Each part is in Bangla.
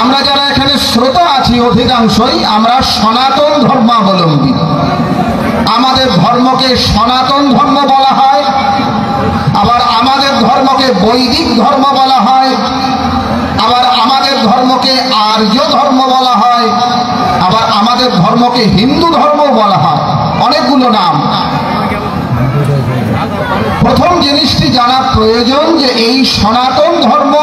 আমরা যারা এখানে শ্রোতা আছি অধিকাংশই আমরা সনাতন ধর্মাবলম্বী। আমাদের ধর্মকে সনাতন ধর্ম বলা হয়, আবার আমাদের ধর্মকে বৈদিক ধর্ম বলা হয়, আবার আমাদের ধর্মকে আর্য ধর্ম বলা হয়, আবার আমাদের ধর্মকে হিন্দু ধর্ম বলা হয়, অনেকগুলো নাম। প্রথম জিনিসটি জানা প্রয়োজন যে এই সনাতন ধর্ম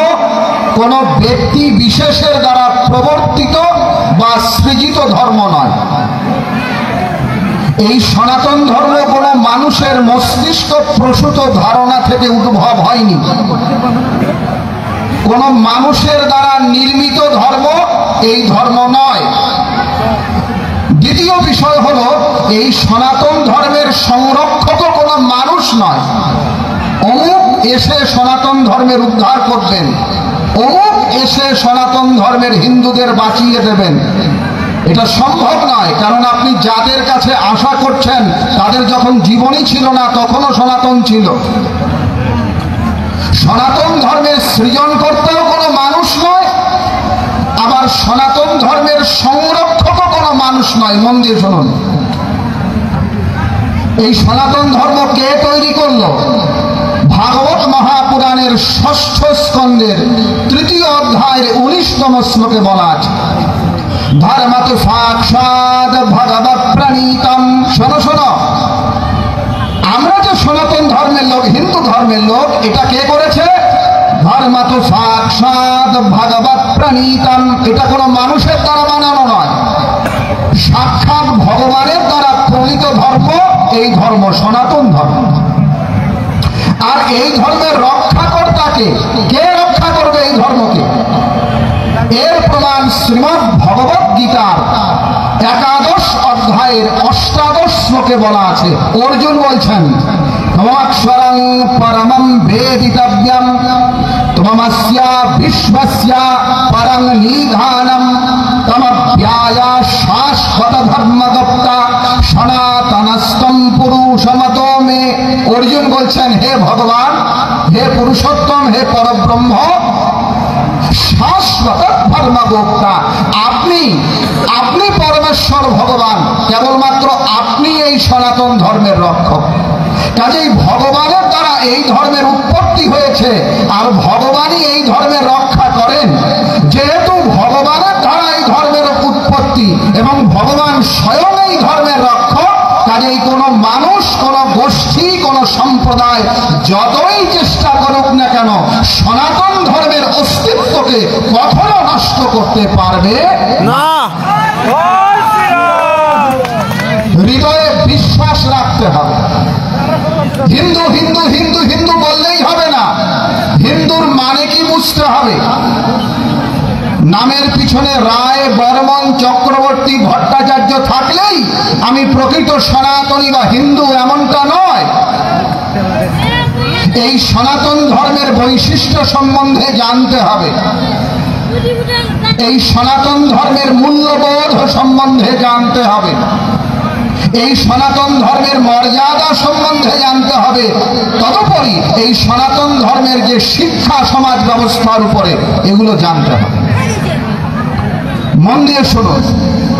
কোনো ব্যক্তি বিশেষের দ্বারা প্রবর্তিত বা সৃজিত ধর্ম নয়। এই সনাতন ধর্ম কোনো মানুষের মস্তিষ্ক প্রসূত ধারণা থেকে উদ্ভব হয়নি, কোনো মানুষের দ্বারা নির্মিত ধর্ম এই ধর্ম নয়। দ্বিতীয় বিষয় হলো এই সনাতন ধর্মের সংরক্ষক কোনো মানুষ নয়। অমুক এসে সনাতন ধর্মের উদ্ধার করবেন, অমুক এসে সনাতন ধর্মের হিন্দুদের বাঁচিয়ে দেবেন, এটা সম্ভব নয়। কারণ আপনি যাদের কাছে আশা করছেন তাদের যখন জীবনই ছিল না তখনও সনাতন ছিল। সনাতন ধর্মের সৃজনকর্তাও কোনো মানুষ নয়, আবার সনাতন ধর্মের সংরক্ষকও কোনো মানুষ নয়। মন দিয়ে শুনুন, এই সনাতন ধর্ম কে তৈরি করলো? ভাগবত মহাপুরাণের ৬ষ্ঠ স্কন্ধের ৩য় অধ্যায়ের ১৯তম শ্লোকে বলা আছে, ধর্মতু সাক্ষাৎ ভগবৎ প্রণীতম। শোনো শোনো, আমরা যে সনাতন ধর্মের লোক, হিন্দু ধর্মের লোক, এটা কে করেছে? ধর্মতু সাক্ষাৎ ভগবৎ প্রণীতম। এটা কোনো মানুষের দ্বারা বানানো নয়, সাক্ষাৎ ভগবানের দ্বারা প্রণীত ধর্ম এই ধর্ম, সনাতন ধর্ম। আর এই ধর্মের রক্ষাকর্তাকে কে রক্ষা করবে এই ধর্মকে? এর প্রমাণ শ্রীমদ্ ভগবত গীতার ১১ অধ্যায়ের ৮ শ্লোকে বলা আছে। অর্জুন বলছেন, তমক্ষরং পরমং বেদিতব্যম তমস্য বিশ্বস্য পরং নিধানম তমভ্যায়া শাশ্বত ধর্মগপ্তা সনাতনস্তম পুরুষমতো মে। অর্জুন বলছেন, হে ভগবান, হে পুরুষোত্তম, হে পরব্রহ্ম, শাশ্বত ধর্মগোপ্তা, আপনি পরমেশ্বর ভগবান, কেবলমাত্র আপনি এই সনাতন ধর্মের রক্ষক। কাজেই ভগবানের দ্বারা এই ধর্মের উৎপত্তি হয়েছে, আর ভগবানই এই ধর্মের রক্ষা করেন। যেহেতু ভগবানের দ্বারা এই ধর্মের উৎপত্তি এবং ভগবান স্বয়ং এই ধর্মের রক্ষক, কাজেই কোনো মানুষ, কোনো গোষ্ঠী, কোনো সম্প্রদায় যতই চেষ্টা করুক না কেন সনাতন ধর্মের অস্তিত্বকে কখনো নষ্ট করতে পারবে না। হৃদয়ে বিশ্বাস রাখতে হবে। হিন্দু হিন্দু হিন্দু হিন্দু বললেই হবে না, হিন্দুর মানে কি বুঝতে হবে। নামের পিছনে রায়, বর্মন, চক্রবর্তী, ভট্টাচার্য থাকলেই আমি প্রকৃত সনাতনী বা হিন্দু এমনটা নয়। এই সনাতন ধর্মের বৈশিষ্ট্য সম্বন্ধে জানতে হবে, এই সনাতন ধর্মের মূল্যবোধ সম্বন্ধে জানতে হবে, এই সনাতন ধর্মের মর্যাদা সম্বন্ধে জানতে হবে। তদুপরি এই সনাতন ধর্মের যে শিক্ষা সমাজ ব্যবস্থার উপরে, এগুলো জানতে হবে। মন দিয়ে শুনুন,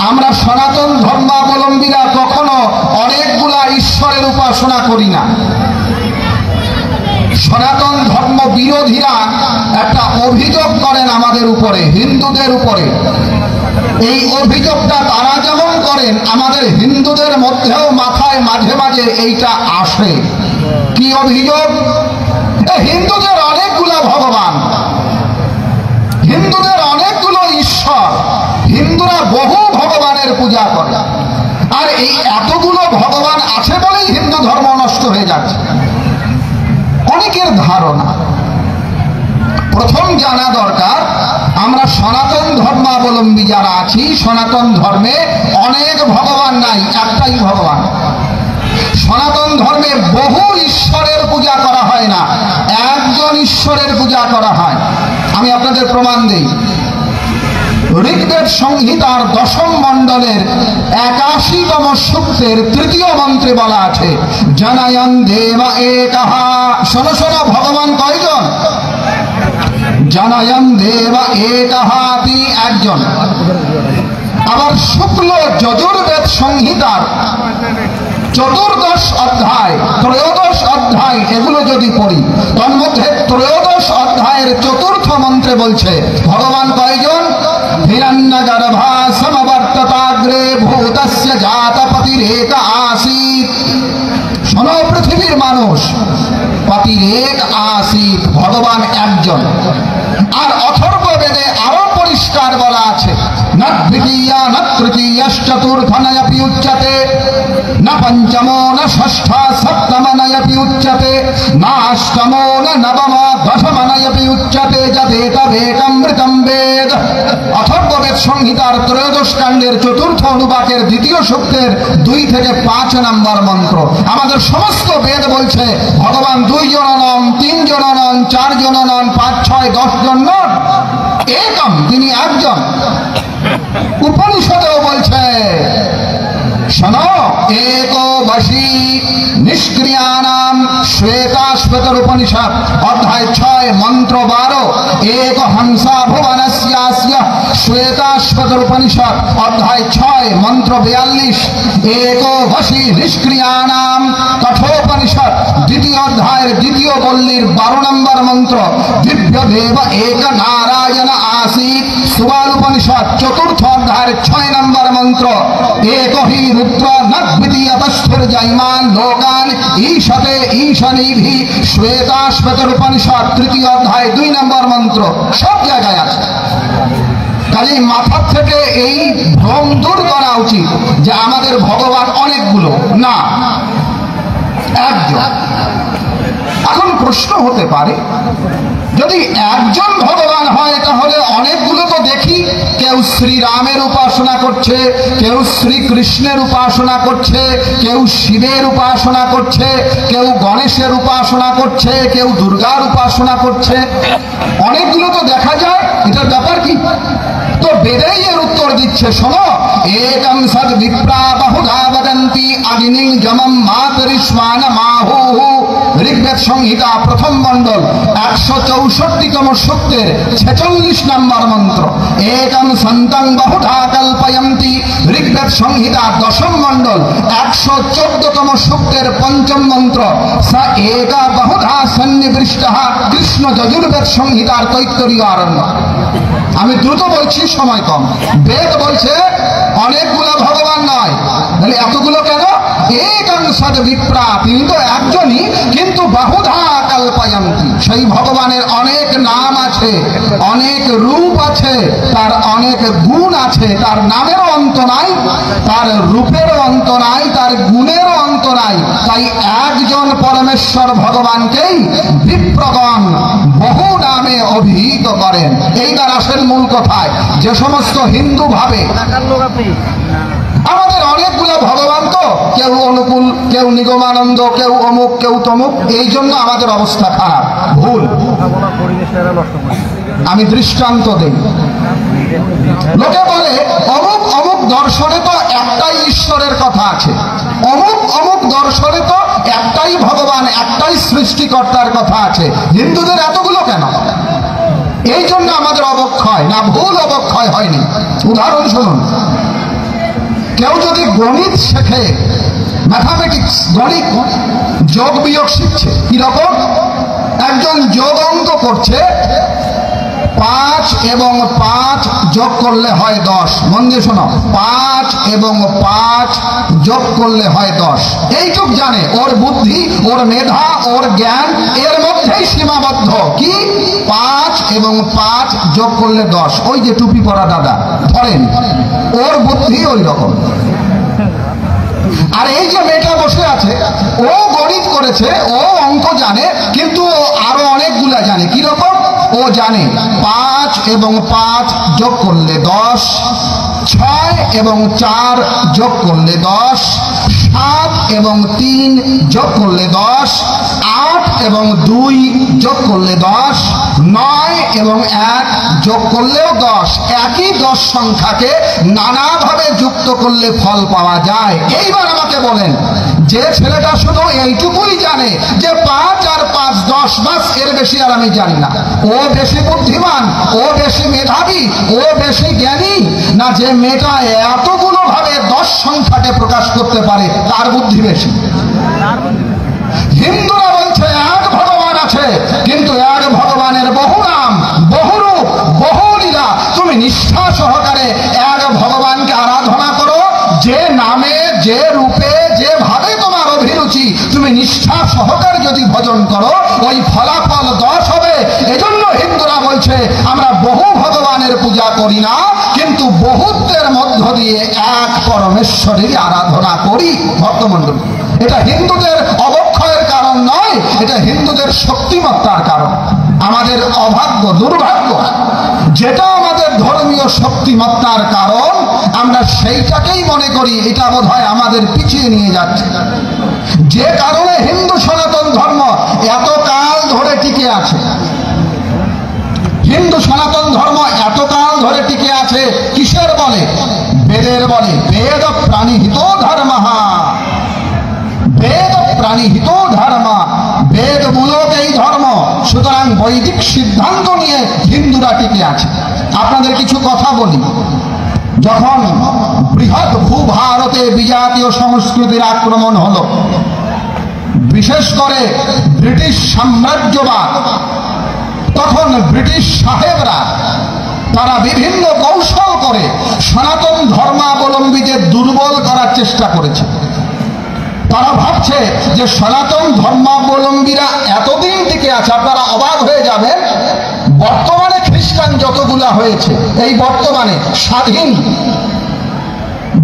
আমরা সনাতন ধর্মাবলম্বীরা কখনো অনেকগুলা ঈশ্বরের উপাসনা করি না। সনাতন ধর্ম বিরোধীরা একটা অভিযোগ করেন আমাদের উপরে, হিন্দুদের উপরে। এই অভিযোগটা তারা যেমন করেন, আমাদের হিন্দুদের মধ্যেও মাথায় মাঝে মাঝে এইটা আসে। কি অভিযোগ? হিন্দুদের অনেকগুলো ভগবান, হিন্দুদের অনেকগুলো ঈশ্বর, হিন্দুরা বহু ভগবানের পূজা করে, আর এই এতগুলো ভগবান আছে বলেই হিন্দু ধর্ম নষ্ট হয়ে যাচ্ছে। অনেকের ধারণা। প্রথম জানা দরকার, আমরা সনাতন ধর্মাবলম্বী যারা আছি, সনাতন ধর্মে অনেক ভগবান নাই, একটাই ভগবান। সনাতন ধর্মে বহু ঈশ্বরের পূজা করা হয় না, একজন ঈশ্বরের পূজা করা হয়। আমি আপনাদের প্রমাণ দিই। ঋগ্বেদ সংহিতার ১০ম মণ্ডলের ৮১তম সূক্তের ৩য় মন্ত্রে বলা আছে, জনয়ন দেব একঃ। শোনো শোনো, ভগবান কয়জন? জনয়ন দেব একঃ, তিনি একজন। আবার শুক্ল যজুর্বেদ সংহিতার 14 অধ্যায়, 13 অধ্যায় এগুলো যদি পড়ি, তার মধ্যে 13 অধ্যায়ের 4র্থ মন্ত্রে বলছে ভগবান কয়জন? হিরণ্যগর্ভা সমবর্ততাগ্রে ভূতস্য জাতপতিরেক আসিত। শোনো পৃথিবীর মানুষ, পতিরেক আসিত, ভগবান একজন। আর অথর্ববেদে আরো পরিষ্কার বলা আছে, না দ্বিতীয়া না তৃতীয়শ্চতুর্থ নয়পি উচ্যতে, না পঞ্চমো না ষষ্ঠ সপ্তম নয়পি উচ্যতে, না অষ্টমো না নবম দশম নয়পি উচ্যতে, যদেতবেকমৃতম বেদ। অথর্ববেদ সংহিতার 13 কাণ্ডের 4র্থ অনুবাকের 2য় সূক্তের 2 থেকে 5 নম্বর মন্ত্র। আমাদের সমস্ত বেদ বলছে ভগবান 2 জন নন, 3 জন নন, 4 জন নন, 5, 6, 10 জন নন, একম, তিনি একজন। উপনিষদেও বলছে, শোনো, एको वशी निष्क्रियाणाम, श्वेताश्वेतर उपनिषद अध्याय 6 मंत्र 12, एक हंसा भुवनस्यास्य, श्वेताश्वेतर उपनिषद अध्याय 6 मंत्र 42, एको वशी निष्क्रियाणाम कठोपनिषद 2য় অধ্যায়ের 2য় বল্লীর 12 নম্বর মন্ত্র, দিব্য দেব এক নারায়ণ আসিত, সুবাল উপনিষদ 4র্থ অধ্যায়ের 6 নম্বর মন্ত্র, এক হি রুদ্র নদ্বিতীয়তস্থির্জয়মান লোকান ঈশতে ঈশানীভি, শ্বেতাশ্বেতর উপনিষদ 3য় অধ্যায় 2 নম্বর মন্ত্র। সব জায়গায় আছে। কাজে মাথার থেকে এই ভ্রম দূর করা উচিত যে আমাদের ভগবান অনেকগুলো, না, একজন। এখন প্রশ্ন হতে পারে, যদি একজন ভগবান হয় তাহলে অনেকগুলো তো দেখি, কেউ শ্রীরামের উপাসনা করছে, কেউ শ্রীকৃষ্ণের উপাসনা করছে, কেউ শিবের উপাসনা করছে, কেউ গণেশের উপাসনা করছে, কেউ দুর্গার উপাসনা করছে, অনেকগুলো তো দেখা যায়। এটার ব্যাপার কি? তো বেদেই এর উত্তর দিচ্ছে, শোনো, একম সদ বিপ্রা বহুধা বদন্তি অগ্নিং যমম মাতরিশ্বান মাহু। ঋগ্বেদ সংহিতা 1ম মণ্ডল 164তম সূক্তের 46 নম্বর মন্ত্র, একম সন্তং বহুধা কল্পয়ন্তি। ঋগ্বেদ সংহিতা 10ম মণ্ডল 114তম সূক্তের 5ম মন্ত্র, স একা বহুধা সন্নিবৃষ্টঃ। কৃষ্ণ যজুর্বেদ সংহিতার তৈত্তরীয় আরণ্য। আমি দ্রুত বলছি, সময় কম। বেদ বলছে অনেকগুলো ভগবান নয়, তাহলে এতগুলো কেন? একং সদ বিপ্রা, তিনি তো একজনই, কিন্তু বহুধা কল্পয়ন্তি। সেই ভগবানের অনেক নাম আছে, অনেক রূপ আছে, তার অনেক গুণ আছে। তার নামেরও অন্ত নাই, তার রূপেরও অন্ত নাই, তার গুণেরও অন্ত নাই। তাই একজন পরমেশ্বর ভগবানকেই বিপ্রগণ বহু নামে অভিহিত করেন। এইবার আসেন মূল কথায়। যে সমস্ত হিন্দু ভাবে আমাদের অনেকগুলো ভগবান, তো কেউ অনুকূল, কেউ নিগমানন্দ, কেউ অমুক, কেউ তমুক, এই জন্য আমাদের অবস্থা খারাপ, ভুল। আমি দৃষ্টান্ত দেই। লোকে বলে অমুক অমুক দর্শনে তো একটাই ঈশ্বরের কথা আছে, অমুক অমুক দর্শনে তো একটাই ভগবান, একটাই সৃষ্টিকর্তার কথা আছে, হিন্দুদের এতগুলো কেন? এই জন্য আমাদের অবক্ষয়, না ভুল অবক্ষয় হয়নি। উদাহরণ শুনুন, কেউ যদি গণিত শেখে, ম্যাথামেটিক্স, গণিত, যোগ বিয়োগ শিখছে, কিরকম? একজন যোগ অঙ্ক করছে, 5 এবং 5 যোগ করলে হয় 10। মন দিয়ে শোনো, 5 এবং 5 যোগ করলে হয় 10। এইটুক জানে। ওর বুদ্ধি, ওর মেধা, ওর জ্ঞান এর মধ্যেই সীমাবদ্ধ। কি? 5 এবং 5 যোগ করলে 10। ওই যে টুপি পরা দাদা, ধরেন, ওর বুদ্ধি ওই রকম। আর এই যে মেয়েটা বসে আছে, ও গণিত করেছে, ও অঙ্ক জানে, কিন্তু আরো অনেকগুলা জানে। কিরকম? ও জানে 5 এবং 5 যোগ করলে 10, 6 এবং 4 যোগ করলে 10, 7 এবং 3 যোগ করলে 10, 8 এবং 2 যোগ করলে 10, 9 এবং 1 যোগ করলেও 10। একই 10 সংখ্যাকে নানাভাবে যুক্ত করলে ফল পাওয়া যায়। এইবার আমাকে বলেন, যে ছেলেটা শুধু এইটুকুই জানে যে 5 আর 5 10 বাস, এর বেশি আর আমি জানি না, ও বেশি বুদ্ধিমান, ও বেশি মেধাবী, ও বেশি জ্ঞানী, না যে মেয়েটা এতগুলো ভাবে 10 সংখ্যাকে প্রকাশ করতে পারে তার বুদ্ধি বেশি? হিন্দুরা বলছে এক ভগবান আছে, কিন্তু এক ভগবানের বহু নাম, বহু রূপ, বহু লীলা। তুমি নিষ্ঠা সহকারে এক ভগবানকে আরাধনা করো, যে নামে, যে রূপে, যে ভাবে তোমার অভিরুচি, তুমি নিষ্ঠা সহকারে যদি ভজন করো, ওই ফলাফল 10 হবে। এজন্য হিন্দুরা বলছে আমরা বহু ভগবানের পূজা করি না, কিন্তু বহুত্বের মধ্য দিয়ে এক পরমেশ্বরের আরাধনা করি। ভক্তমণ্ডলী, এটা হিন্দুদের অবক্ষয়ের কারণ নয়, এটা হিন্দুদের শক্তিমত্তার কারণ। আমাদের অভাগ্য, দুর্ভাগ্য, যেটা আমাদের ধর্মীয় শক্তিমত্তার কারণ, আমরা সেইটাকেই মনে করি এটা বোধহয় আমাদের পিছিয়ে নিয়ে যাচ্ছে। যে কারণে হিন্দু সনাতন ধর্ম এতকাল ধরে টিকে আছে। হিন্দু সনাতন ধর্ম এতকাল ধরে টিকে আছে কিসের বলে? বেদের বলে। বেদ প্রাণীহিত ধর্ম, বেদ প্রাণীহিত ধর্ম, বেদ মূলক এই ধর্ম। সুতরাং বৈদিক সিদ্ধান্ত নিয়ে হিন্দুরা টিকে আছে। আপনাদের কিছু কথা বলি। যখন বৃহৎ ভূভারতে বিজাতীয় সংস্কৃতির আক্রমণ হলো, বিশেষ করে ব্রিটিশ সাম্রাজ্যবাদ, তখন ব্রিটিশ সাহেবরা তারা বিভিন্ন কৌশল করে সনাতন ধর্মাবলম্বীদের দুর্বল করার চেষ্টা করেছে। তারা ভাবছে যে সনাতন ধর্মাবলম্বীরা এতদিন টিকে আছে। আপনারা অবাক হয়ে যাবেন, বর্তমানে খ্রিস্টান যতগুলা হয়েছে, এই বর্তমানে স্বাধীন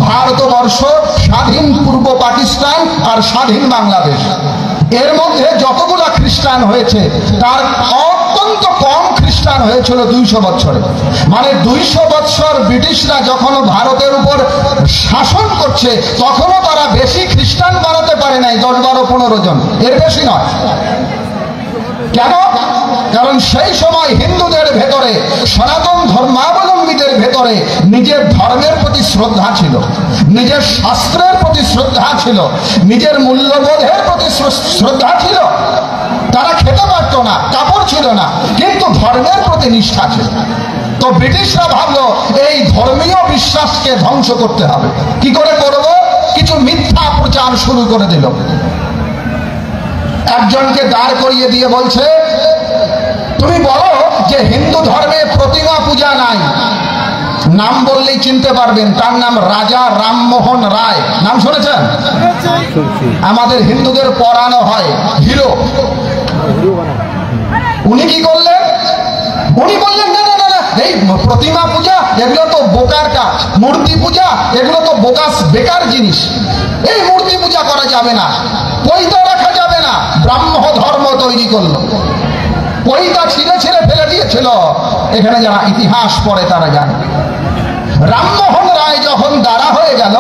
ভারতবর্ষ, স্বাধীন পূর্ব পাকিস্তান আর স্বাধীন বাংলাদেশ, এর মধ্যে যতগুলা খ্রিস্টান হয়েছে তার অত্যন্ত কম খ্রিস্টান হয়েছিল 200 বছরে। মানে 200 বছর ব্রিটিশরা যখন ভারতের উপর শাসন করছে, তখনও তারা বেশি খ্রিস্টান বানাতে পারে নাই, 10, 12, 15 জন, এর বেশি নয়। কেন? কারণ সেই সময় হিন্দুদের ভেতরে, সনাতন ধর্মাবলম্বীদের ভেতরে নিজের ধর্মের প্রতি শ্রদ্ধা ছিল, নিজের শাস্ত্রের প্রতি শ্রদ্ধা ছিল, নিজের মূল্যবোধের প্রতি শ্রদ্ধা ছিল। তারা খেতে পারতো না, কাপড় ছিল না, কিন্তু ধর্মের প্রতি নিষ্ঠা ছিল। তো ব্রিটিশরা ভাবলো এই ধর্মীয় বিশ্বাসকে ধ্বংস করতে হবে। কি করে করব? কিছু মিথ্যা প্রচার শুরু করে দিল। একজনকে দাঁড় করিয়ে দিয়ে বলছে, তুমি বলো যে হিন্দু ধর্মে প্রতিমা পূজা নাই। নাম বললেই চিনতে পারবেন, তার নাম রাজা রামমোহন রায়। নাম শুনেছেন? আমাদের হিন্দুদের পড়ানো হয় হিরো। উনি কি করলেন? উনি বললেন না না না, এই প্রতিমা পূজা এগুলো তো বোকার কাজ, মূর্তি পূজা এগুলো তো বোকাস বেকার জিনিস, এই মূর্তি পূজা করা যাবে না, পৈতা রাখা যাবে না। ব্রাহ্ম ধর্ম তৈরি করলো, পৈতা ছিঁড়ে ছিঁড়ে ফেলে দিয়েছিল। এখানে যারা ইতিহাস পড়ে তারা জানে। রামমোহন রায় যখন দাঁড়া হয়ে গেল,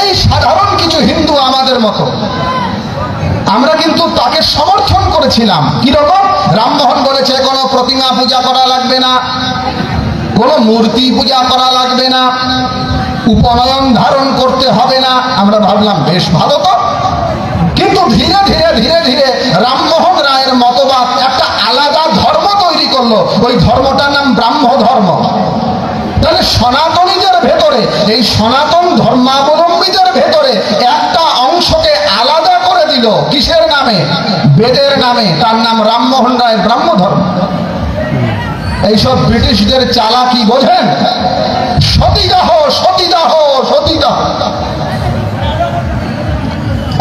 এই সাধারণ কিছু হিন্দু আমাদের মতো, আমরা কিন্তু তাকে সমর্থন করেছিলাম। কিরকম? রামমোহন বলেছে কোনো প্রতিমা পূজা করা লাগবে না, কোনো মূর্তি পূজা করা লাগবে না, উপনয়ন ধারণ করতে হবে না। আমরা ভাবলাম বেশ ভালো তো। কিন্তু ধীরে ধীরে ধীরে ধীরে রামমোহন রায়ের মতবাদ একটা আলাদা ধর্ম তৈরি করলো। ওই ধর্মটার নাম ব্রাহ্ম ধর্ম। তাহলে সনাতনীদের ভেতরে, এই সনাতন ধর্মাবলম্বীদের ভেতরে একটা অংশকে আলাদা করে দিল। কিসের নামে? বেদের নামে। তার নাম রামমোহন রায় ব্রাহ্ম ধর্ম। এইসব ব্রিটিশদের চালাকি বোঝেন? সতীদাহ, সতীদাহ, সতীদাহ।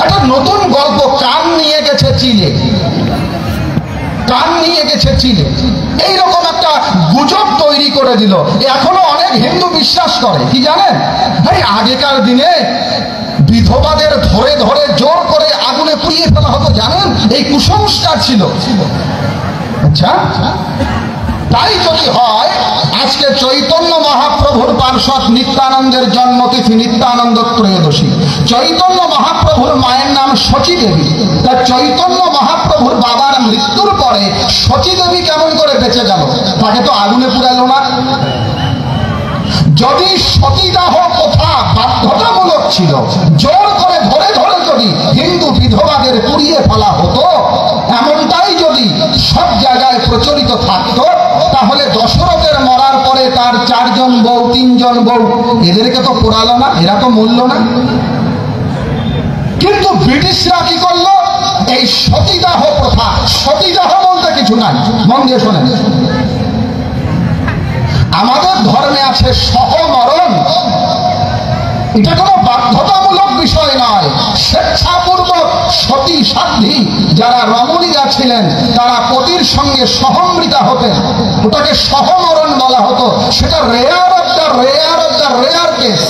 একটা নতুন গল্প, কান নিয়ে গেছে চিলে, কান নিয়ে গেছে চিলে, এইরকম একটা গুজব তৈরি করে দিল। এখনো অনেক হিন্দু বিশ্বাস করে কি জানেন? এই আগেকার দিনে বিধবাদের ধরে ধরে জোর করে আগুনে পুড়িয়ে ফেলা হতো, জানেন? এই কুসংস্কার ছিল। আচ্ছা, তাই যদি হয়, আজকে চৈতন্য মহাপ্রভুর পার্ষদ নিত্যানন্দের জন্মতিথি, নিত্যানন্দ ত্রয়োদশী। চৈতন্য মহাপ্রভুর মায়ের নাম শচী দেবী। তা চৈতন্য মহাপ্রভুর বাবার মৃত্যুর পরে শচী দেবী কেমন করে বেঁচে গেল? তাকে তো আগুনে পুড়ালো না। যদি সতীদাহ প্রথা বাধ্যতামূলক ছিল, জোর করে ধরে ধরে যদি হিন্দু বিধবাদের পুড়িয়ে ফেলা হতো, এমনটাই যদি সব জায়গায় প্রচলিত থাকতো, তাহলে দশরথের মরার পরে তার 4 জন বউ 3 জন বউ এদেরকে তো পোড়ালো না, এরা তো মরল না। কিন্তু ব্রিটিশরা কি করলো? এই সতীদাহ প্রথা, সতীদাহ বলতে কিছু নাই, মন দিয়ে শোনেন, আমাদের ধর্মে আছে সহমরণ। এটা কোনো বাধ্যতামূলক বিষয় নয়, স্বেচ্ছাপূর্বক সতী সাধ্বী যারা রমণীরা ছিলেন তারা পতির সঙ্গে সহমৃতা হতেন, ওটাকে সহমরণ বলা হতো। সেটা rare of the rare case.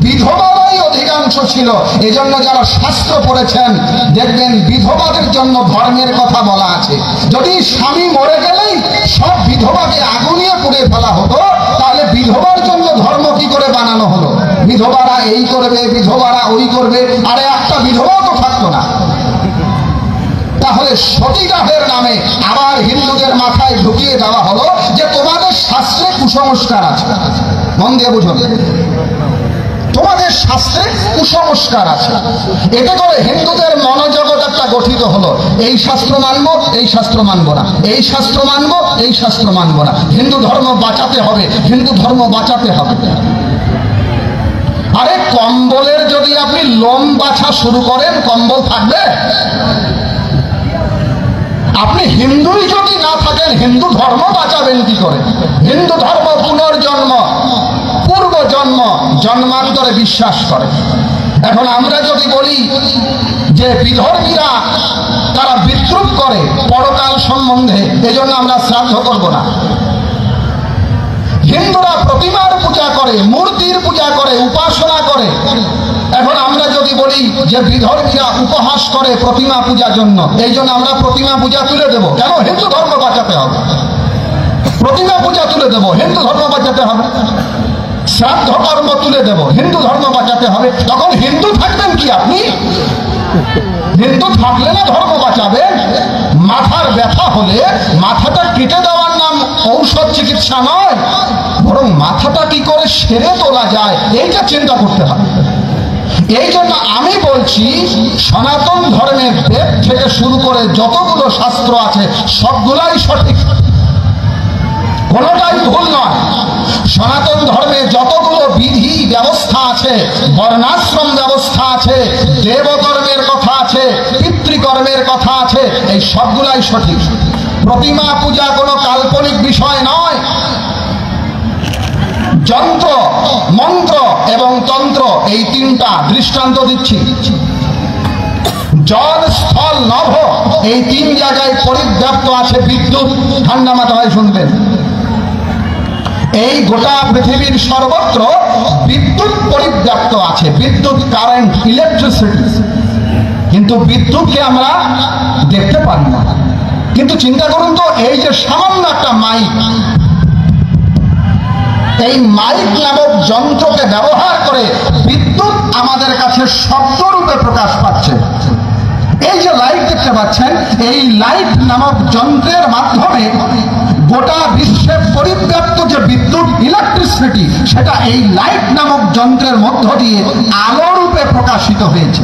বিধবারাই অধিকাংশ ছিল। এজন্য যারা শাস্ত্র পড়েছেন দেখবেন বিধবাদের জন্য ধর্মের কথা বলা আছে। যদি স্বামী মরে গেলেই সব বিধবাকে আগুনিয়ে পুড়িয়ে ফেলা হতো, তাহলে বিধবার জন্য ধর্ম কি করে বানানো হলো? বিধবারা এই করবে, বিধবারা ওই করবে, আরে একটা বিধবাও তো থাকতো না। তাহলে সতীদাহের নামে আবার হিন্দুদের মাথায় ঢুকিয়ে দেওয়া হলো যে তোমাদের শাস্ত্রে কুসংস্কার আছে। মন দিয়ে বুঝুন, তোমাদের শাস্ত্রে কুসংস্কার আছে। এতে করে হিন্দুদের মনোজগৎ একটা গঠিত হলো, এই শাস্ত্র মানব, এই শাস্ত্র মানব না, এই শাস্ত্র মানব, এই শাস্ত্র মানব না, হিন্দু ধর্ম বাঁচাতে হবে, হিন্দু ধর্ম বাঁচাতে হবে। আরে কম্বলের যদি আপনি লোম বাছা শুরু করেন, কম্বল থাকবে? আপনি হিন্দুই যদি না থাকেন, হিন্দু ধর্ম বাঁচাবেন কি করে? হিন্দু ধর্ম পুনর্জন্ম, পূর্ব জন্ম, জন্মান্তরে বিশ্বাস করে। এখন আমরা যদি বলি যে বিধর্মীরা তারা বিদ্রুপ করে পরকাল সম্বন্ধে, এজন্য আমরা শ্রাদ্ধ করব না। হিন্দুরা প্রতিমার পূজা করে, মূর্তির পূজা করে, উপাসনা করে। এখন আমরা যদি বলি যে বিধর্মীরা উপহাস করে প্রতিমা পূজার জন্য, এই জন্য আমরা প্রতিমা পূজা তুলে দেব। কেন? হিন্দু ধর্ম বাঁচাতে হবে। প্রতিমা পূজা তুলে দেব, হিন্দু ধর্ম বাঁচাতে হবে। শ্রাদ্ধ কর্ম তুলে দেব, হিন্দু ধর্ম বাঁচাতে হবে। তখন হিন্দু থাকবেন কি আপনি? হিন্দু থাকলে না ধর্ম বাঁচাবেন? মাথার ব্যথা হলে মাথাটা কেটে দেওয়ার নাম ঔষধ চিকিৎসা নয়, বরং মাথাটা কি করে সেরে তোলা যায় এইটা চিন্তা করতে হবে। এই জন্য আমি বলছি সনাতন ধর্মের বেদ থেকে শুরু করে যতগুলো শাস্ত্র আছে সবগুলাই সঠিক, কোনোটাই ভুল নয়। সনাতন ধর্মে যতগুলো বিধি ব্যবস্থা আছে, বর্ণাশ্রম ব্যবস্থা আছে, দেবকর্মের কথা আছে, পিতৃকর্মের কথা আছে, এই সবগুলাই সঠিক। প্রতিমা পূজা কোনো কাল্পনিক বিষয় নয়। যন্ত্র, মন্ত্র এবং তন্ত্র, এই 3টা দৃষ্টান্ত দিচ্ছি। জল, স্থল, নভ, এই 3 জায়গায় পরিব্যাপ্ত আছে বিদ্যুৎ। ঠান্ডা মাথায় শুনবেন, এই গোটা পৃথিবীর সর্বত্র বিদ্যুৎ পরিব্যাপ্ত আছে, বিদ্যুৎ, কারেন্ট, ইলেকট্রিসিটি। কিন্তু বিদ্যুৎকে আমরা দেখতে পারি না। কিন্তু চিন্তা করুন তো, এই যে সামান্য একটা মাইক, এই মাইক নামক যন্ত্রকে ব্যবহার করে বিদ্যুৎ আমাদের কাছে শব্দরূপে প্রকাশ পাচ্ছে। এই যে লাইট দেখতে পাচ্ছেন, এই লাইট নামক যন্ত্রের মাধ্যমে গোটা বিশ্বে পরিব্যাপ্ত যে বিদ্যুৎ, ইলেকট্রিসিটি, সেটা এই লাইট নামক যন্ত্রের মধ্য দিয়ে আলোরূপে প্রকাশিত হয়েছে।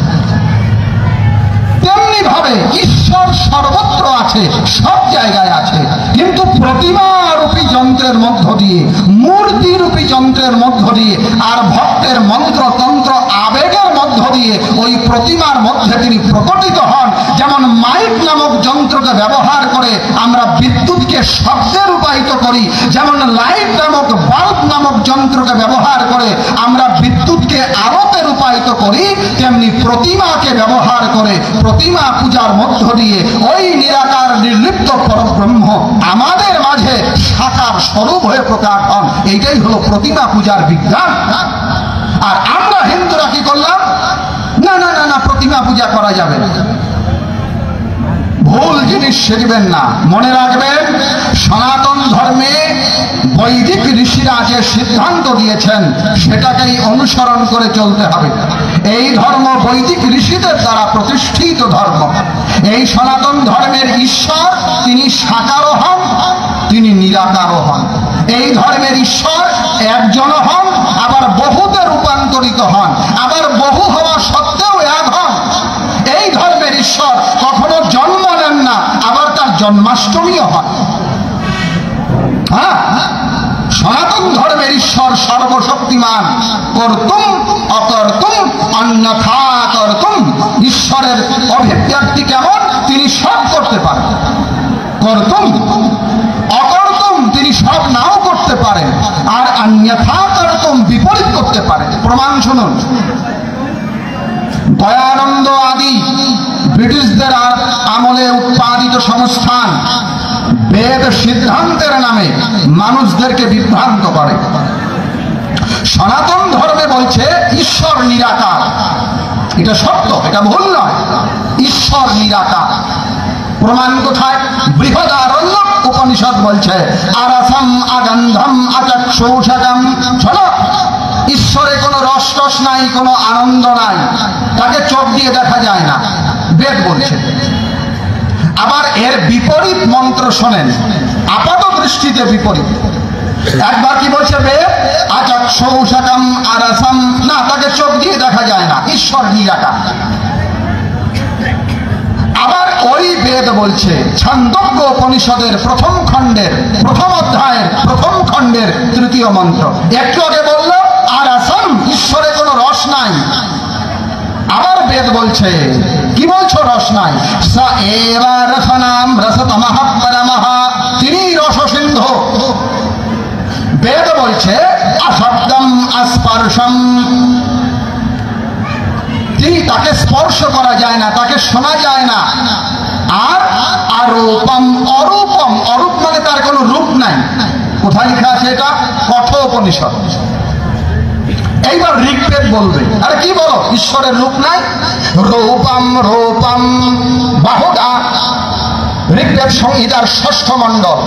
তেমনি ভাবে ঈশ্বর সর্বত্র আছে, সব জায়গায় আছে, কিন্তু প্রতিমা রূপী যন্ত্রের মধ্য দিয়ে, মূর্তি রূপী যন্ত্রের মধ্য দিয়ে, আর ভক্তের মন্ত্র, তন্ত্র, আবেগের মধ্য দিয়ে ওই প্রতিমার মধ্যে তিনি প্রকটিত হন। যেমন মাইক নামক যন্ত্রকে ব্যবহার করে আমরা বিদ্যুৎকে শব্দে রূপায়িত করি, যেমন লাইট নামক, বাল্ব নামক যন্ত্রকে ব্যবহার করে আমরা বিদ্যুৎকে আলোতে রূপায়িত করি, তেমনি প্রতিমাকে ব্যবহার করে প্রতিমা পূজার মধ্য দিয়ে ওই নিরাকার নির্লিপ্ত পরব্রহ্ম আমাদের মাঝে সাকার স্বরূপ হয়ে প্রকাশ হন। এইটাই হলো প্রতিমা পূজার বিজ্ঞান। আর আমরা হিন্দুরা কি করলাম? না না না না, প্রতিমা পূজা করা যাবে না। ভুল জিনিস শিখবেন না, মনে রাখবেন সনাতন ধর্মে বৈদিক ঋষিরা যে সিদ্ধান্ত দিয়েছেন সেটাকেই অনুসরণ করে চলতে হবে। এই ধর্ম বৈদিক ঋষিদের দ্বারা প্রতিষ্ঠিত ধর্ম। এই সনাতন ধর্মের ঈশ্বর তিনি সাকারও হন, তিনি নিরাকারও হন। এই ধর্মের ঈশ্বর একজন হন, আবার বহুতে রূপান্তরিত হন, আবার বহু হওয়া সত্ত্বেও এক হন। জন্মাষ্টমীও হয়। হ্যাঁ, সনাতন ধর্মের ঈশ্বর সর্বশক্তিমান, কর্তুম অকর্তুম অন্যথা কর্তুম। ঈশ্বরের অভিব্যক্তি কেমন? তিনি সব করতে পারেন। কর্তুম অকর্তুম, তিনি সব নাও করতে পারেন। আর অন্যথা কর্তুম, বিপরীত করতে পারেন। প্রমাণ শুনুন। দয়ানন্দ আদি ব্রিটিশদের আমলে উৎপাদিত সংস্থান বেদ সিদ্ধান্তের নামে মানুষদেরকে বিভ্রান্ত করে। সনাতন ধর্মে বলছে ঈশ্বর নিরাকার, এটা সত্য, এটা ভুল নয়। ঈশ্বর নিরাকার। প্রমাণ কোথায়? বৃহদারণ্যক উপনিষদ বলছে আরাসম আগন্ধম আচক্ষুষকম। চলো, ঈশ্বরে কোনো রস টস নাই, কোনো আনন্দ নাই, তাকে চোখ দিয়ে দেখা যায় না, বেদ বলছে। আবার এর বিপরীত মন্ত্র শোনেন, আপাত দৃষ্টিতে বিপরীত। একবার কি বলছে বেদ? আচক্ষুষকম আরাসম, না, তাকে চোখ দিয়ে দেখা যায় না, ঈশ্বর নিরাকার। আবার ওই বেদ বলছে ছান্দোগ্য উপনিষদের প্রথম খণ্ডের প্রথম অধ্যায়ের প্রথম খণ্ডের তৃতীয় মন্ত্র, একটু আগে বলল আর আসম, ঈশ্বরে কোনো রস নাই। আবার বেদ বলছে, কি বলছো রস নাই? স এবা রসনাম রসতমঃ পরমঃ, তিনি রস সিন্ধু। বেদ বলছে অশব্দম অস্পর্শম, তিনি, তাকে স্পর্শ করা যায় না, তাকে শোনা যায় না। আর আরূপম, অরূপম, অরূপ মানে তার কোনো রূপ নাই। কোথায় লেখা আছে এটা? কঠোপনিষদ। এইবার ঋগ্বেদ বলবে, আরে কি বলো, ঈশ্বরের রূপ নাই? রূপম রূপম বাহুদা, ঋগ্বেদ সংহিতার 6ষ্ঠ মণ্ডল।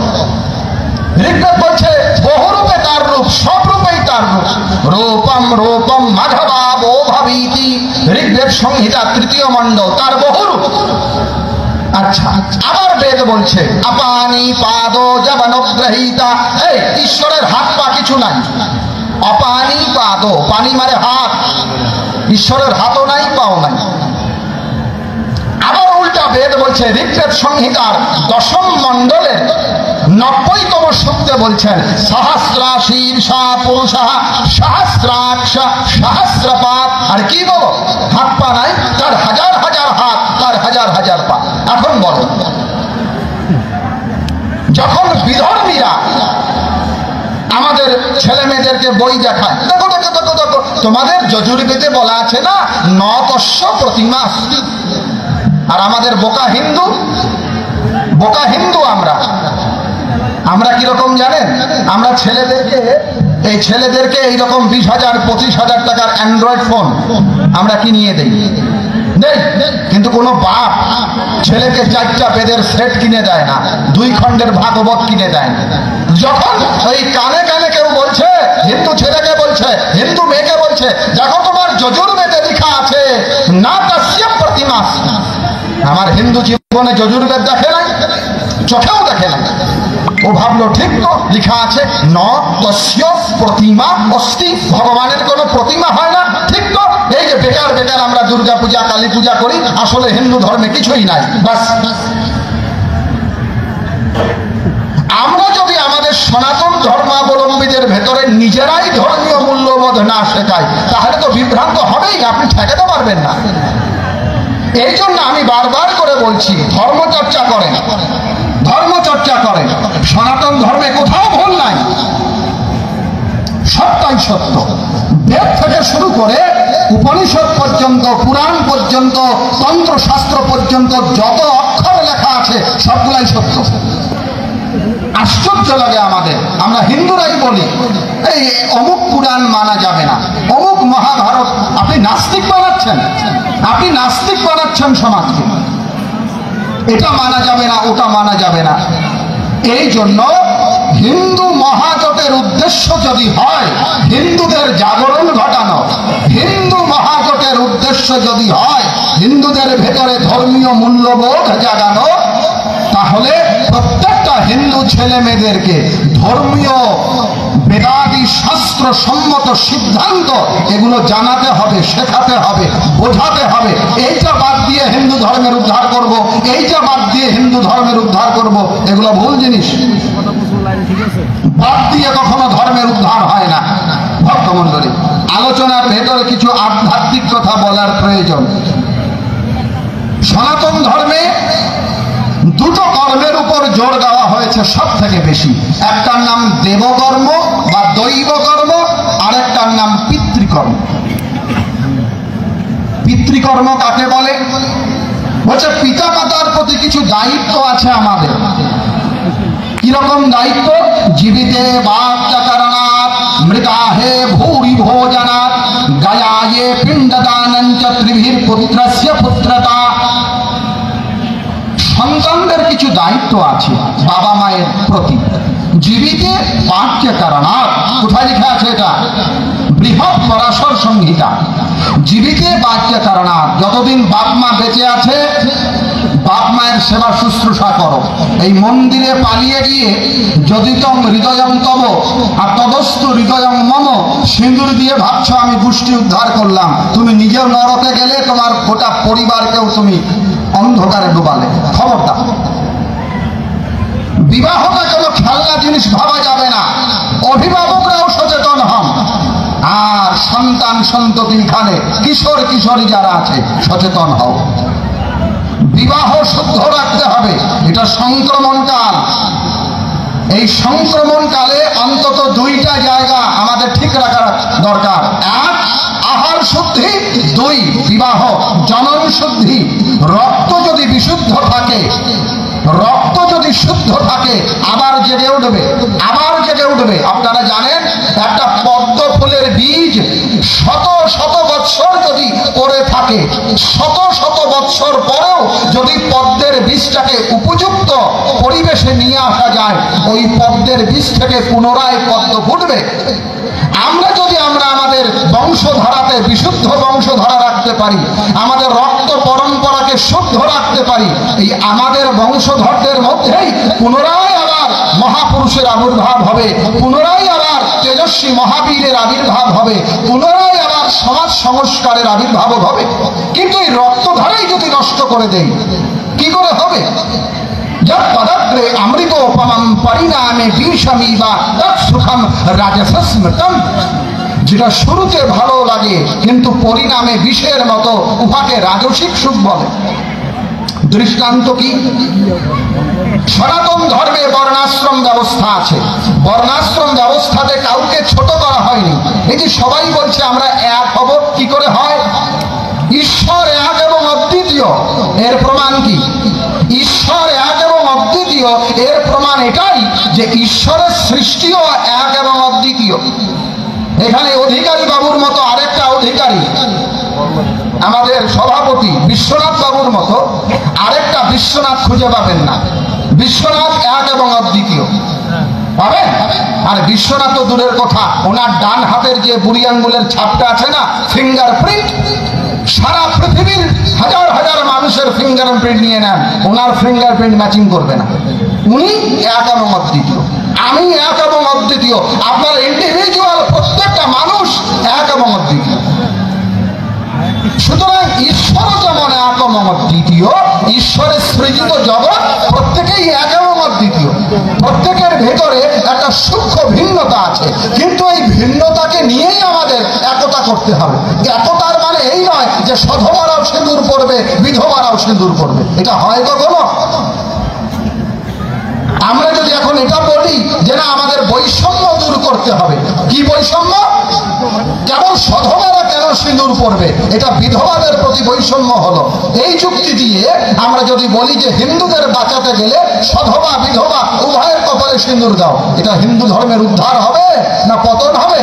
ঋগ্বেদ বলছে বহুরূপে তার রূপ, সব রূপেই তার রূপ। রূপম রূপম মাধবাবো ভাবীতি, ঋগ্বেদ সংহিতা 3য় মণ্ডল, তার বহুরূপ। আচ্ছা, আবার বেদ বলছে অপানি পাদো জবনগ্রহীতা, এই ঈশ্বরের হাত পা কিছু নাই। অপানি পাদো, পানি মানে হাত, ঈশ্বরের হাতও নাই, পাও নাই। আবার উল্টা বেদ বলছে ঋগ্বেদ সংহিতার 10ম মণ্ডলের 90তম সূক্তে বলছেন সহস্রাশীর্ষা পুরুষঃ সহস্রাক্ষ সহস্রপাত। আর কি বলো, হাত পা নাই, তার হাজার হাজার হাত, তার হাজার হাজার পা। এখন বলো, যখন বিধর্মীরা আমাদের ছেলে মেয়েদেরকে বই দেখায়, দেখো দেখো দেখো দেখো, তোমাদের যজুর্বেদে বলা আছে না নতস্য প্রতিমা, আর আমাদের বোকা হিন্দু, বোকা হিন্দু আমরা কিরকম জানেন? আমরা ছেলেদেরকে এইরকম 20,000 25,000 টাকার অ্যান্ড্রয়েড ফোন আমরা কিনিয়ে দেই, কিন্তু কোনো বাপ ছেলেকে 4টা বেদের সেট কিনে দেয় না, 2 খণ্ডের ভাগবত কিনে দেয় না। যখন ওই কানে কানে কেউ বলছে, হিন্দু ছেলেকে বলছে, হিন্দু মেয়েকে বলছে, দেখো তোমার যজুর্বেদে লেখা আছে না তস্য প্রতিমা। আমার হিন্দু জীবনে যজুর্বেদ দেখে নাই, চোখেও দেখে নাই। ও ভাবলো ঠিক তো, লেখা আছে ন তস্য প্রতিমা অস্তি, ভগবানের কোনো প্রতিমা হয় না, ঠিক তো। এই যে বেকার বেকার আমরা দুর্গা পূজা কালী পূজা করি, আসলে হিন্দু ধর্মে কিছুই নাই। বাস, আমরা যদি আমাদের সনাতন ধর্মাবলম্বীদের ভেতরে নিজেরাই ধর্মীয় মূল্যবোধ না শেখাই, তাহলে তো বিভ্রান্ত হবেই, আপনি ঠেকাতে পারবেন না। এই জন্য আমি বারবার করে বলছি, ধর্মচর্চা করেন, ধর্মচর্চা করেন। সনাতন ধর্মে কোথাও ভুল নাই, সবটাই সত্য। বেদ থেকে শুরু করে উপনিষদ পর্যন্ত, পুরাণ পর্যন্ত, তন্ত্রশাস্ত্র পর্যন্ত যত অক্ষর লেখা আছে সবগুলাই সত্য। আশ্চর্য লাগে আমাদের, আমরা হিন্দুরাই বলি এই অমুক পুরাণ মানা যাবে না, অমুক মহাভারত। আপনি নাস্তিক বানাচ্ছেন, আপনি নাস্তিক বানাচ্ছেন সমাজকে। এটা মানা যাবে না, ওটা মানা যাবে না। এই জন্য হিন্দু মহাজোটের উদ্দেশ্য যদি হয় হিন্দুদের জাগরণ ঘটানো, হিন্দু মহাজোটের উদ্দেশ্য যদি হয় হিন্দুদের ভেতরে ধর্মীয় মূল্যবোধ জাগানো, তাহলে প্রত্যেকটা হিন্দু ছেলে মেয়েদেরকে ধর্মীয় বেদাদি শাস্ত্র শাস্ত্রসম্মত সিদ্ধান্ত এগুলো জানাতে হবে, শেখাতে হবে, বোঝাতে হবে। এইটা বাদ দিয়ে হিন্দু ধর্মের উদ্ধার করব, এইটা বাদ দিয়ে হিন্দু ধর্মের উদ্ধার করব, এগুলো ভুল জিনিস। বাদ দিয়ে কখনো ধর্মের উদ্ধার হয় না। ভক্তমণ্ডলী, আলোচনার ভেতরে কিছু আধ্যাত্মিক কথা বলার প্রয়োজন। সনাতন ধর্মে দুটো কর্মের উপর জোর দেওয়া হয়েছে সব থেকে বেশি। একটার নাম দেবকর্ম বা দৈব কর্ম, আর একটার নাম পিতৃকর্ম। পিতৃকর্ম কাকে বলে? বলছে পিতা মাতার প্রতি কিছু দায়িত্ব আছে আমাদের। কিরকম দায়িত্ব? জীবিতে বাচ্চাকরণাৎ, মৃতাহে ভূরি ভোজনাৎ, গায়ায়ে পিণ্ডদানঞ্চ ত্রিভির পুত্রস্য পুত্রতা। সন্তানদের কিছু দায়িত্ব আছে বাবা মায়ের প্রতি। জীবিতে বাচ্চাকরণাৎ, কোথায় লেখা আছে এটা? বৃহৎ পরাশর সংহিতা। জীবিতে বাচ্চাকরণাৎ, যতদিন বাপ মা বেঁচে আছে বাপ মায়ের সেবা শুশ্রূষা করো। এই মন্দিরে পালিয়ে গিয়ে যদি তম হৃদয়ং তব আর তদস্তু হৃদয়ং মম, সিঁদুর দিয়ে ভাবছো আমি গোষ্ঠী উদ্ধার করলাম, তুমি নিজেও নরকে গেলে, তোমার গোটা পরিবারকেও তুমি অন্ধকারে ডুবালে। খবরদার। বিবাহটা কোনো খেলনা জিনিস ভাবা যাবে না। অভিভাবকরাও সচেতন হন, আর সন্তান সন্ততিখানে কিশোর কিশোরী যারা আছে সচেতন হও। বিবাহ শুদ্ধ রাখতে হবে, এটা সংক্রমণ কাল। এই সংক্রমণ কালে অন্তত দুইটা জায়গা আমাদের ঠিক রাখা দরকার। এক, আহার শুদ্ধি। দুই, বিবাহ জনন শুদ্ধি। রক্ত যদি বিশুদ্ধ থাকে, রক্ত যদি শুদ্ধ থাকে, আবার জেগে উঠবে, আবার জেগে উঠবে। আপনারা জানেন একটা পদ্ম ফুলের বীজ শত শত বৎসর যদি পড়ে থাকে, শত শত বৎসর পরেও যদি পদ্মের বীজটাকে উপযুক্ত পরিবেশে নিয়ে আসা যায়, ওই পদ্মের বীজ থেকে পুনরায় পদ্ম ফুটবে। আমরা যদি আমাদের বংশধারাতে বিশুদ্ধ বংশধারা রাখতে পারি, আমাদের রক্ত পরম্পরাকে শুদ্ধ রাখতে পারি, এই আমাদের বংশধরদের মধ্যেই পুনরায় আবার মহাপুরুষের আবির্ভাব হবে, পুনরায় আবার তেজস্বী মহাবীরের আবির্ভাব হবে, পুনরায় আবার সমাজ সংস্কারের আবির্ভাব হবে। কিন্তু এই রক্তধারাই যদি নষ্ট করে দেই, কি করে হবে? যৎপদগ্রে অমৃতোপমম পরিণামে বিষমিবা তৎসুখম রাজসস্মৃতম। যেটা শুরুতে ভালো লাগে কিন্তু পরিণামে বিষের মতো, উহাকে রাজসিক সুখ বলে। দৃষ্টান্ত কি? সনাতন ধর্মে বর্ণাশ্রম ব্যবস্থা আছে। বর্ণাশ্রম ব্যবস্থাতে কাউকে ছোট করা হয়নি। এই যে সবাই বলছে আমরা এক হব, কি করে হয়? ঈশ্বর এক এবং অদ্বিতীয়। এর প্রমাণ কি? ঈশ্বর এক এবং অদ্বিতীয়, এর প্রমাণ এটাই যে ঈশ্বরের সৃষ্টিও এক এবং অদ্বিতীয়। এখানে অধিকারী বাবুর মতো আরেকটা অধিকারী, আমাদের সভাপতি বিশ্বনাথ বাবুর মতো আরেকটা বিশ্বনাথ খুঁজে পাবেন না। বিশ্বনাথ এক এবং অদ্বিতীয় পাবেন। আর বিশ্বনাথ তো দূরের কথা, ওনার ডান হাতের যে বুড়ি আঙ্গুলের ছাপটা আছে না, ফিঙ্গারপ্রিন্ট, সারা পৃথিবীর হাজার হাজার মানুষের ফিঙ্গারপ্রিন্ট নিয়ে নেন, ওনার ফিঙ্গারপ্রিন্ট ম্যাচিং করবে না। উনি এক এবং অদ্বিতীয়, আমি এক এবং অদ্বিতীয়, আপনার ইন্ডিভিজুয়াল প্রত্যেকটা মানুষ এক এবং অদ্বিতীয়। সুতরাং ঈশ্বর যেমন এক এবং অদ্বিতীয়, ঈশ্বরের সৃজিত জগৎ প্রত্যেকেই এক এবং অদ্বিতীয়। প্রত্যেকের ভেতরে একটা সূক্ষ্ম ভিন্নতা আছে, কিন্তু এই ভিন্নতাকে নিয়েই আমাদের একতা করতে হবে। একতার মানে এই নয় যে সধবারাও সিঁদুর পড়বে, বিধবারাও সিঁদুর পড়বে। এটা হয় কখনো? আমরা যদি এখন এটা বলি যে না আমাদের বৈষম্য দূর করতে হবে, কি বৈষম্য? কেবল সধবারা কেন সিঁদুর পড়বে, এটা বিধবাদের প্রতি বৈষম্য হলো। এই যুক্তি দিয়ে আমরা যদি বলি যে হিন্দুদের বাঁচাতে গেলে সধবা বিধবা উভয়ের কপালে সিঁদুর দাও, এটা হিন্দু ধর্মের উদ্ধার হবে না পতন হবে?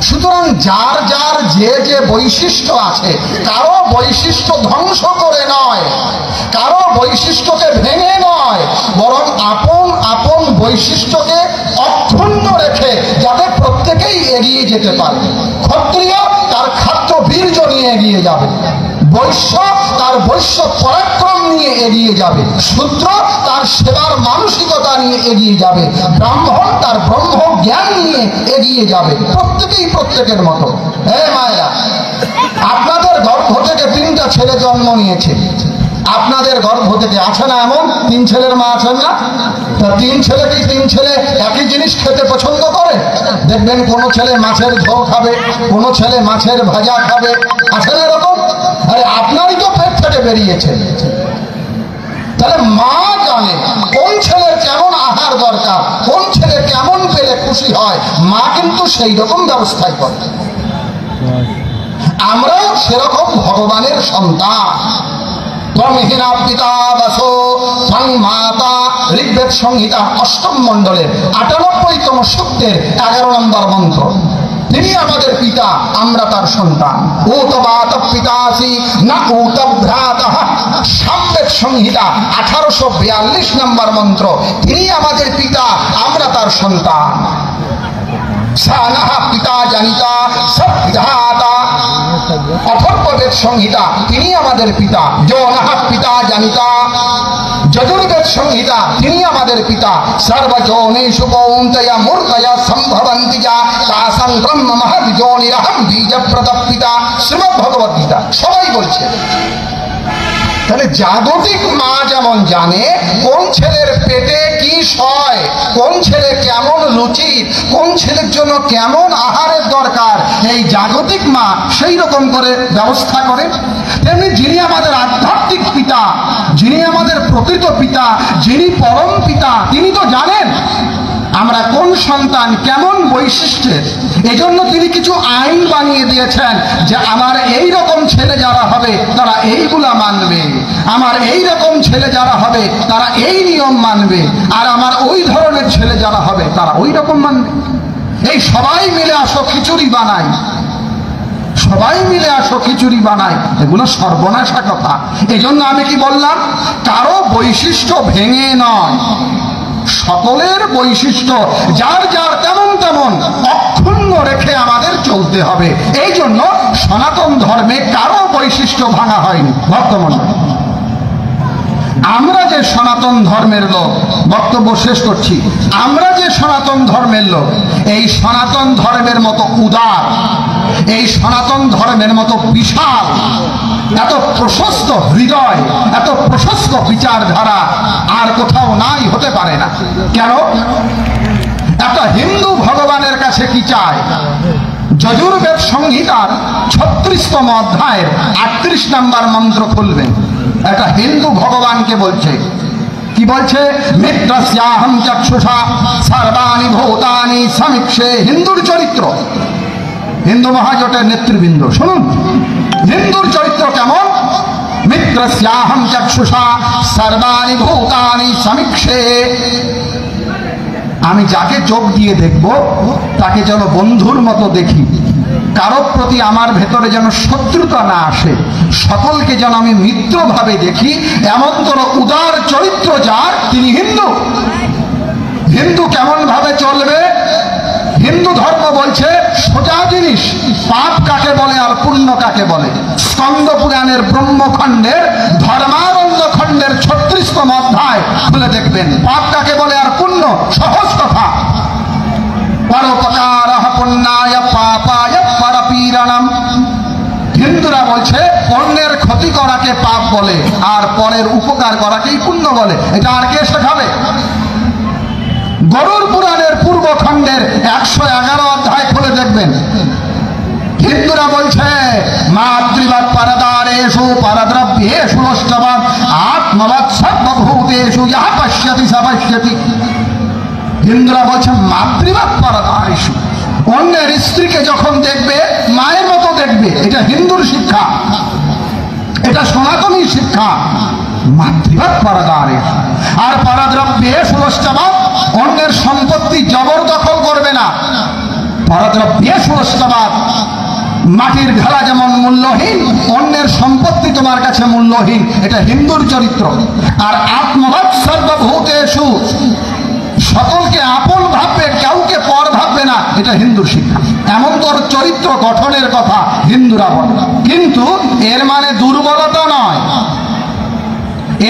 সুতরাং যার যার যে যে বৈশিষ্ট্য আছে, কারো বৈশিষ্ট্য ধ্বংস করে নয়, কারো বৈশিষ্ট্যকে ভেঙে নয়, বরং আপন আপন বৈশিষ্ট্যকে অক্ষুণ্ণ রেখে যাতে প্রত্যেকেই এগিয়ে যেতে পারে। ক্ষত্রিয় তার খাদ্য বীর্য নিয়ে এগিয়ে যাবে, বৈশ্য তার বৈশ্য পরাক্রম নিয়ে এগিয়ে যাবে, শূদ্র তার সেবার মানসিকতা নিয়ে এগিয়ে যাবে, ব্রাহ্মণ তার ব্রহ্ম জ্ঞান নিয়ে এগিয়ে যাবে, প্রত্যেকেই প্রত্যেকের মতো। হে মায়েরা, আপনাদের গর্ভ থেকে 3টা ছেলে জন্ম নিয়েছে, আপনাদের গর্ভ থেকে আছে না এমন 3 ছেলের মা আছেন না? তা 3 ছেলেকেই 3 ছেলে একই জিনিস খেতে পছন্দ করে? দেখবেন কোনো ছেলে মাছের ঝোল খাবে, কোনো ছেলে মাছের ভাজা খাবে, আছে না এরকম? আরে আপনারই তো পেট থেকে বেরিয়েছে। তাহলে মা জানে কোন ছেলের কেমন আহার দরকার, কোন ছেলে কেমন পেলে খুশি হয়, মা কিন্তু সেই রকম ব্যবস্থাই করে। আমরাও সেরকম ভগবানের সন্তান। ত্বমহিনা পিতা বসো ত্বং মাতা, ঋগ্বেদ সংহিতা 8ম মণ্ডলের 98তম সূক্তের 11 নম্বর মন্ত্র। তিনি আমাদের পিতা, আমরা তার সন্তান। উতবাত পিতাসি না উতভ্রাতঃ, সামবেদ সংহিতা 1842 নম্বর মন্ত্র। তিনি আমাদের পিতা, আমরা তার সন্তান। সানহ পিতা জানিতা সবিধাতা, অথর্ববেদ সংহিতা তিনি আমাদের পিতা। যৌনঃ পিতা জানিতা, যজুর্বেদ সংহিতা তিনি আমাদের পিতা। সর্বযোনিষু কৌন্তেয় মূর্তয়া সম্ভবন্তি যা তাসাং ব্রহ্ম মহৎ যোনিরহম বীজপ্রদ পিতা, শ্রীমদ্ ভগবদ্ গীতা। সবাই বলছে। তাহলে জাগতিক মা যেমন জানে কোন ছেলের পেটে কি সয়, কোন ছেলে কেমন রুচি, কোন ছেলের জন্য কেমন আহারের দরকার, এই জাগতিক মা সেই রকম করে ব্যবস্থা করে। তেমনি যিনি আমাদের আধ্যাত্মিক পিতা, যিনি আমাদের প্রকৃত পিতা, যিনি পরম পিতা, তিনি তো জানেন আমরা কোন সন্তান, কেমন বৈশিষ্ট্যের। এজন্য তিনি কিছু আইন বানিয়ে দিয়েছেন যে আমার এই রকম ছেলে যারা হবে তারা এইগুলা মানবে, আমার এই রকম ছেলে যারা হবে তারা এই নিয়ম মানবে, আর আমার ওই ধরনের ছেলে যারা হবে তারা ওই রকম মানবে। এই সবাই মিলে আসো খিচুড়ি বানাই, সবাই মিলে আসো খিচুড়ি বানাই, এগুলো সর্বনাশা কথা। এজন্য আমি কি বললাম, কারো বৈশিষ্ট্য ভেঙে নয়, সকলের বৈশিষ্ট্য যার যার তেমন তেমন অক্ষুণ্ণ রেখে আমাদের চলতে হবে। এই জন্য সনাতন ধর্মে কারো বৈশিষ্ট্য ভাঙা হয়নি। ভক্তমণ্ডলী, আমরা যে সনাতন ধর্মের লোক, বক্তব্য শেষ করছি, আমরা যে সনাতন ধর্মের লোক, এই সনাতন ধর্মের মতো উদার, এই সনাতন ধর্মের মতো বিশাল, এত প্রশস্ত হৃদয়, এত প্রশস্ত বিচারধারা আর কোথাও নাই, হতে পারে না। কেন? একটা হিন্দু ভগবানের কাছে কি চায়? যজুর্বেদ সংহিতার 36তম অধ্যায়ের 38 নম্বর মন্ত্র খুলবেন। একটা হিন্দু ভগবানকে বলছে, কি বলছে? মিত্রস্যাহং চক্ষুষা সর্বাণি ভূতানি সমীক্ষে। হিন্দুর চরিত্র, হিন্দু মহাজোটের নেতৃবৃন্দ শুনুন, হিন্দুর চরিত্র কেমন? মিত্রস্যাহং চক্ষুষা সর্বাণি ভূতানি সমীক্ষে। আমি যাকে চোখ দিয়ে দেখব তাকে যেন বন্ধুর মতো দেখি, কারো প্রতি আমার ভেতরে যেন শত্রুতা না আসে, সকলকে যেন আমি মিত্রভাবে দেখি, এমন তোর উদার চরিত্র যার, তিনি হিন্দু। হিন্দু কেমন ভাবে চলবে? হিন্দু ধর্ম বলছে সোজা জিনিস, পাপ কাকে বলে আর পুণ্য কাকে বলে। স্কন্দ পুরাণের ব্রহ্মখণ্ডের ধর্মানন্দ খণ্ডের 36তম অধ্যায় খুলে দেখবেন, পাপ কাকে বলে আর পুণ্য। সহজ কথা, পরোপকারঃ পুণ্যায় পাপায় পরপীড়নম। হিন্দুরা বলছে অন্যের ক্ষতি করাকে পাপ বলে আর পরের উপকার করাকেই পুণ্য বলে। এটা আর কে শেখাবে? গরুড় পুরাণের পূর্বখণ্ডের 111 অধ্যায় খুলে দেখবেন, হিন্দুরা বলছে মাতৃবৎ পরদারেষু পরদ্রব্যেষু নষ্টবৎ আত্মবৎ সর্বভূতেষু ইহ পশ্যতি স পশ্যতি। হিন্দুরা বলছে মাতৃবৎ পরদারেষু, অন্যের স্ত্রীকে যখন দেখবে মায়ের মতো দেখবে। এটা হিন্দুর শিক্ষা, এটা সনাতনী শিক্ষা। মাতৃবৎ পরদারেষু। আর পরদ্রব্যেষু নষ্টবৎ, অন্যের সম্পত্তি জবরদখল করবে না। পরদ্রব্যেষু নষ্টবৎ, মাটির ঘেলা যেমন মূল্যহীন, অন্যের সম্পত্তি তোমার কাছে মূল্যহীন। এটা হিন্দুর চরিত্র। আর আত্মবৎ সর্বভূতেষু, সকলকে আপন ভাববে, কাউকে পর ভাববে না। এটা হিন্দুর শিক্ষা। এমন তোর চরিত্র গঠনের কথা হিন্দুরা বলে, কিন্তু এর মানে দুর্বলতা নয়,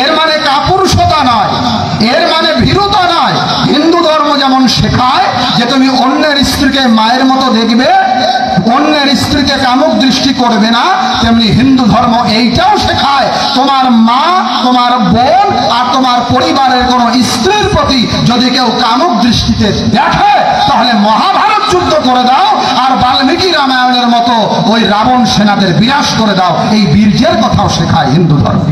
এর মানে কাপুরুষতা নয়, এর মানে ভীরুতা নয়। হিন্দু ধর্ম যেমন শেখায় যে তুমি অন্যের স্ত্রীকে মায়ের মতো দেখবে, অন্যের স্ত্রীকে কামুক দৃষ্টি করবে না, তেমনি হিন্দু ধর্ম এইটাও শেখায় তোমার মা, তোমার বোন আর তোমার পরিবারের কোনো স্ত্রীর প্রতি যদি কেউ কামুক দৃষ্টিতে দেখে তাহলে মহাভারত যুদ্ধ করে দাও আর বাল্মীকি রামায়ণের মতো ওই রাবণ সেনাদের বিনাশ করে দাও। এই বীর্যের কথাও শেখায় হিন্দু ধর্ম।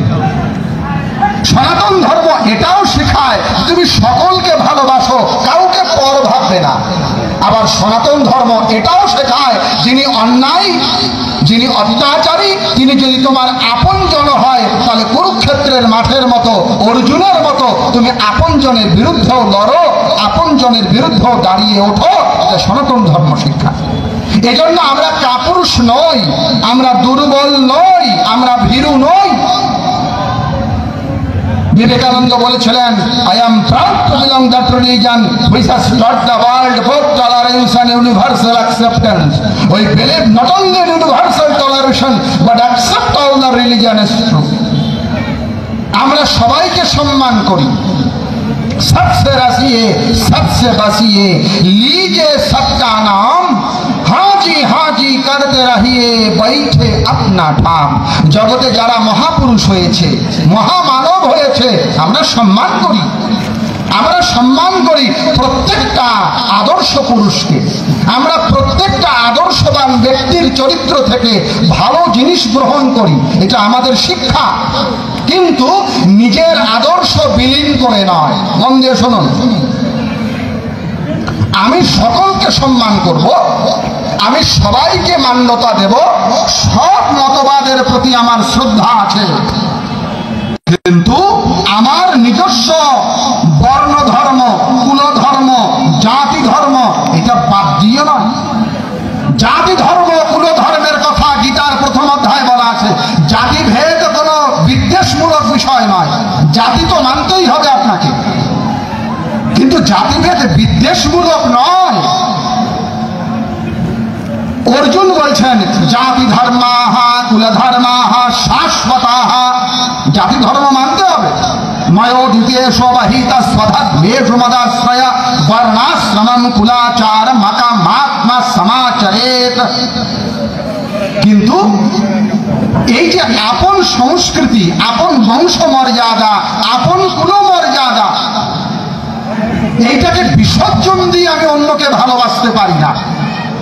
সনাতন ধর্ম এটাও শেখায় তুমি সকলকে ভালোবাসো, কাউকে পর ভাববে না। আবার সনাতন ধর্ম এটাও শেখায় যিনি অন্যায়, যিনি অত্যাচারী, তিনি যদি তোমার আপনজন হয় তাহলে কুরুক্ষেত্রের মাঠের মতো, অর্জুনের মতো তুমি আপনজনের বিরুদ্ধেও লড়ো, আপনজনের বিরুদ্ধেও দাঁড়িয়ে ওঠো। এটা সনাতন ধর্ম শিক্ষা। এজন্য আমরা কাপুরুষ নই, আমরা দুর্বল নই, আমরা ভীরু নই। বিবেকানন্দ বলেছিলেন, I am proud to belong that religion which has taught the world both tolerance and universal acceptance. We believe not only in universal toleration but accept all the religion is true. আমরা সবাইকে সম্মান করি। सबसे रसिए सबसे बसिए लीजिए सबका नाम, हाजी हाजी करते रहिए बैठे अपना ठाम। জগতে যারা মহাপুরুষ হয়েছে, মহামানব হয়েছে আমরা সম্মান করি, আমরা সম্মান করি প্রত্যেকটা আদর্শ পুরুষকে। আমরা প্রত্যেকটা আদর্শবান ব্যক্তির চরিত্র থেকে ভালো জিনিস গ্রহণ করি, এটা আমাদের শিক্ষা। কিন্তু নিজের আদর্শ বিলীন করে নয়। মন দিয়ে শুনুন, আমি সকলকে সম্মান করব, আমি সবাইকে মান্যতা দেব, সব মতবাদের প্রতি আমার শ্রদ্ধা আছে, কিন্তু আমার নিজস্ব বর্ণ ধর্ম, কুল ধর্ম, জাতি ধর্ম এটা বাদ দিয়ে নয়। জাতি ধর্ম কুল ধর্মের কথা গীতার প্রথম অধ্যায় বলা আছে। জাতি ভেদ কোনো বিদ্বেষমূলক বিষয় নয়, জাতি তো মানতেই হবে আপনাকে, কিন্তু জাতিভেদ বিদ্বেষমূলক নয়। অর্জুন বলছেন জাতি ধর্মাহা কুল ধর্মাহা শাশ্বতাহা, জাতি ধর্ম মানতে হবে। ময়ো দ্বিতীয় স্ববাহিতা স্বধর্মেষু মদাশ্রয় বর্ণাশ্রমম কুলাচার মাকামাত্মা সমাচরেত। কিন্তু এই যে আপন সংস্কৃতি, আপন বংশ মর্যাদা, আপন কুল মর্যাদা, এইটাকে বিসর্জন দিয়ে আমি অন্যকে ভালোবাসতে পারি না,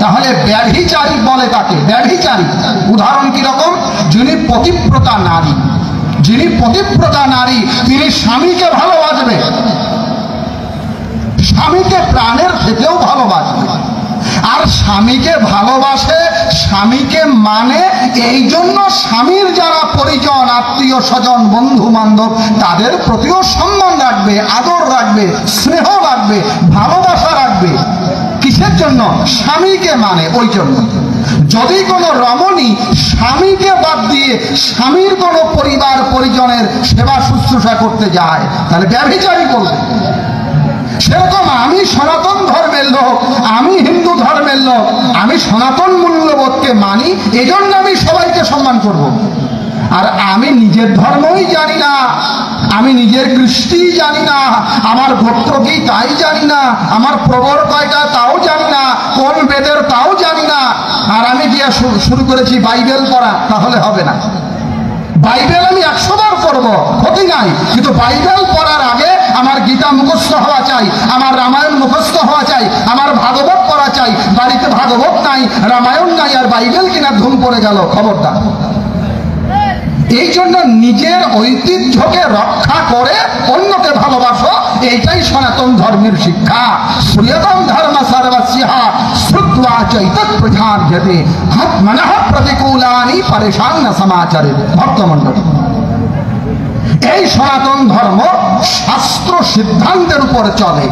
তাহলে ব্যাধিচারী বলে তাকে। ব্যাধিচারী উদাহরণ কিরকম? যিনি পতিব্রতা নারী, যিনি পতিব্রতা নারী তিনি স্বামীকে ভালোবাসবে, স্বামীকে প্রাণের থেকেও ভালোবাসবে। আর স্বামীকে ভালোবাসে, স্বামীকে মানে, এই জন্য স্বামীর যারা পরিজন, আত্মীয় স্বজন, বন্ধু বান্ধব তাদের প্রতিও সম্মান রাখবে, আদর রাখবে, স্নেহ রাখবে, ভালোবাসা রাখবে। কিসের জন্য? স্বামীকে মানে ওই জন্য। যদি কোনো রমণী স্বামীকে বাদ দিয়ে স্বামীর কোনো পরিবার পরিজনের সেবা শুশ্রূষা করতে যায় তাহলে ব্যভিচারী বলবে। সেরকম আমি সনাতন ধর্মের লোক, আমি হিন্দু ধর্মের লোক, আমি সনাতন মূল্যবোধকে মানি, এজন্য আমি সবাইকে সম্মান করব। আর আমি নিজের ধর্মই জানি না, আমি নিজের কৃষ্টি জানি না, আমার গোত্র কি তাই জানি না, আমার প্রবর কয়টা তাও জানি না, কোন বেদের তাও জানি না, আর আমি গিয়ে শুরু করেছি বাইবেল পড়া, তাহলে হবে না। বাইবেল আমি 100 বার পড়ব, ক্ষতি নাই, কিন্তু বাইবেল পড়ার আগে আমার গীতা মুখস্থ হওয়া চাই, আমার রামায়ণ মুখস্থ হওয়া চাই, আমার ভাগবত পড়া চাই। বাড়িতে ভাগবত নাই, রামায়ণ নাই, আর বাইবেল কিনা ধুম পড়ে গেল, খবরদার। এই জন্য নিজের ঐতিহ্যকে রক্ষা করে অন্যকে ভালোবাসো, এইটাই সনাতন ধর্মের শিক্ষা। শ্রীয়তম ধর্ম সর্বস্যা শ্রুত্বা চৈতৎ প্রধান্যতে আত্মনঃ প্রতিকূলানি পরেশান সমাচরে। ভক্তমণ্ডলী, এই সনাতন ধর্ম শাস্ত্র সিদ্ধান্তের উপর চলে।